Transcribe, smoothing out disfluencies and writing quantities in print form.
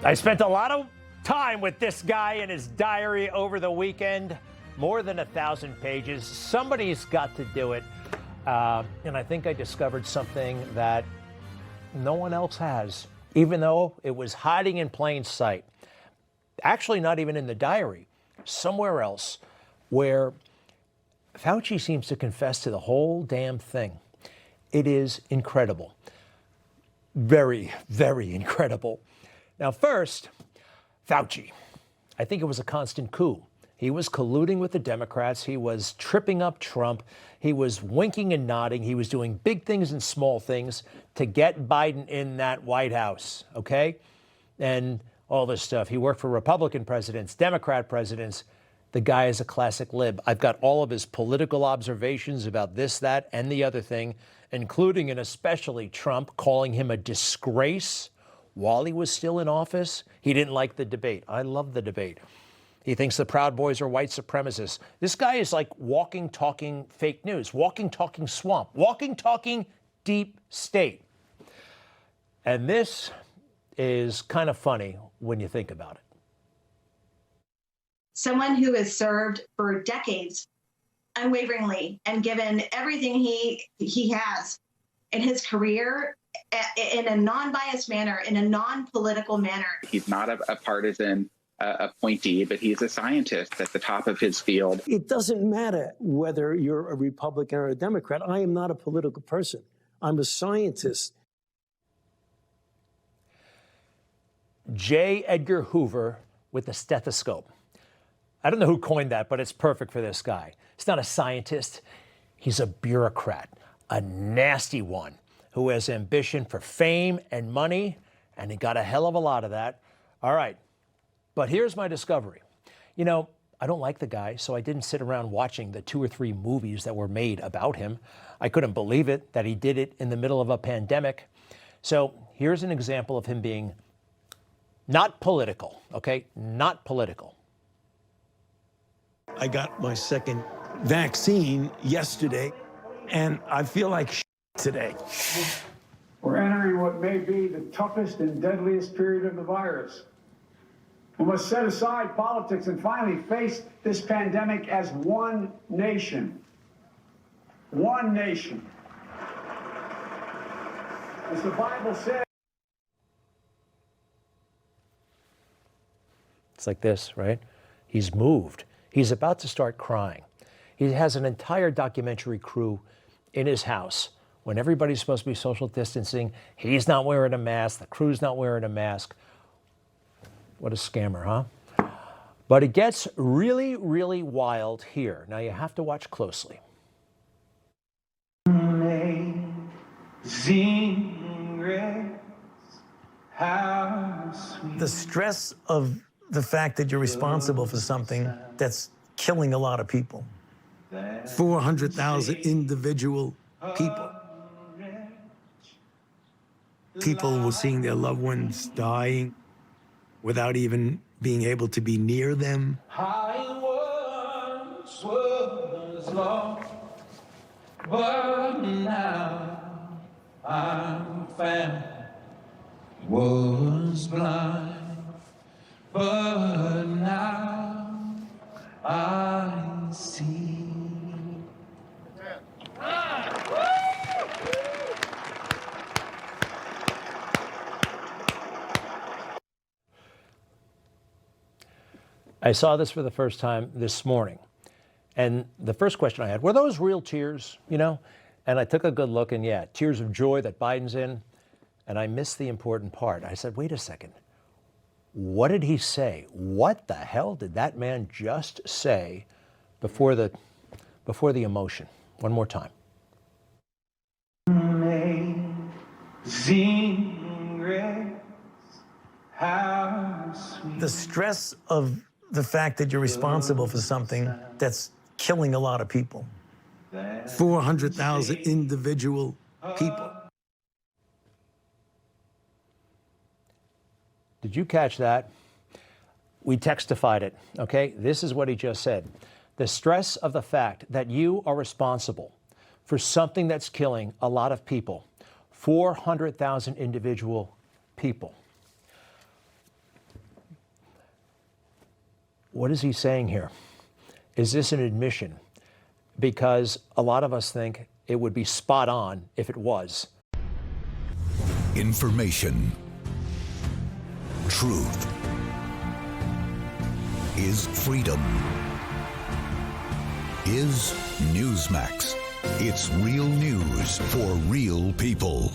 I spent a lot of time with this guy in his diary over the weekend. More than 1,000 pages. Somebody's got to do it. And I think I discovered something that no one else has, even though it was hiding in plain sight. Actually, not even in the diary, somewhere else, where Fauci seems to confess to the whole damn thing. It is incredible. Very, very incredible. Now, first, Fauci. I think it was a constant coup. He was colluding with the Democrats. He was tripping up Trump. He was winking and nodding. He was doing big things and small things to get Biden in that White House, okay? And all this stuff. He worked for Republican presidents, Democrat presidents. The guy is a classic lib. I've got all of his political observations about this, that, and the other thing, including and especially Trump calling him a disgrace while he was still in office. He didn't like the debate. I love the debate. He thinks the Proud Boys are white supremacists. This guy is like walking, talking fake news, walking, talking swamp, walking, talking deep state. And this is kind of funny when you think about it. Someone who has served for decades unwaveringly and given everything he has in his career in a non-biased manner, in a non-political manner. He's not a partisan appointee, but he's a scientist at the top of his field. It doesn't matter whether you're a Republican or a Democrat. I am not a political person. I'm a scientist. J. Edgar Hoover with the stethoscope. I don't know who coined that, but it's perfect for this guy. He's not a scientist. He's a bureaucrat, a nasty one who has ambition for fame and money, and he got a hell of a lot of that. All right. But here's my discovery. You know, I don't like the guy, so I didn't sit around watching the 2 or 3 movies that were made about him. I couldn't believe it that he did it in the middle of a pandemic. So here's an example of him being not political, okay? Not political. I got my second vaccine yesterday, and I feel like today. We're entering what may be the toughest and deadliest period of the virus. We must set aside politics and finally face this pandemic as one nation. One nation. As the Bible says. It's like this, right? He's moved. He's about to start crying. He has an entire documentary crew in his house. When everybody's supposed to be social distancing, he's not wearing a mask, the crew's not wearing a mask. What a scammer, huh? But it gets really, really wild here. Now you have to watch closely. The stress of the fact that you're responsible for something that's killing a lot of people. 400,000 individual people. People were seeing their loved ones dying without even being able to be near them. I once was lost, but now I'm found. Was blind, but now I see. I saw this for the first time this morning. And the first question I had, were those real tears, you know? And I took a good look and yeah, tears of joy that Biden's in. And I missed the important part. I said, wait a second. What did he say? What the hell did that man just say before the emotion? One more time. The stress of the fact that you're responsible for something that's killing a lot of people. 400,000 individual people. Did you catch that? We textified it, okay? This is what he just said. The stress of the fact that you are responsible for something that's killing a lot of people, 400,000 individual people. What is he saying here? Is this an admission? Because a lot of us think it would be spot on if it was. Information. Truth is freedom. Is Newsmax. It's real news for real people.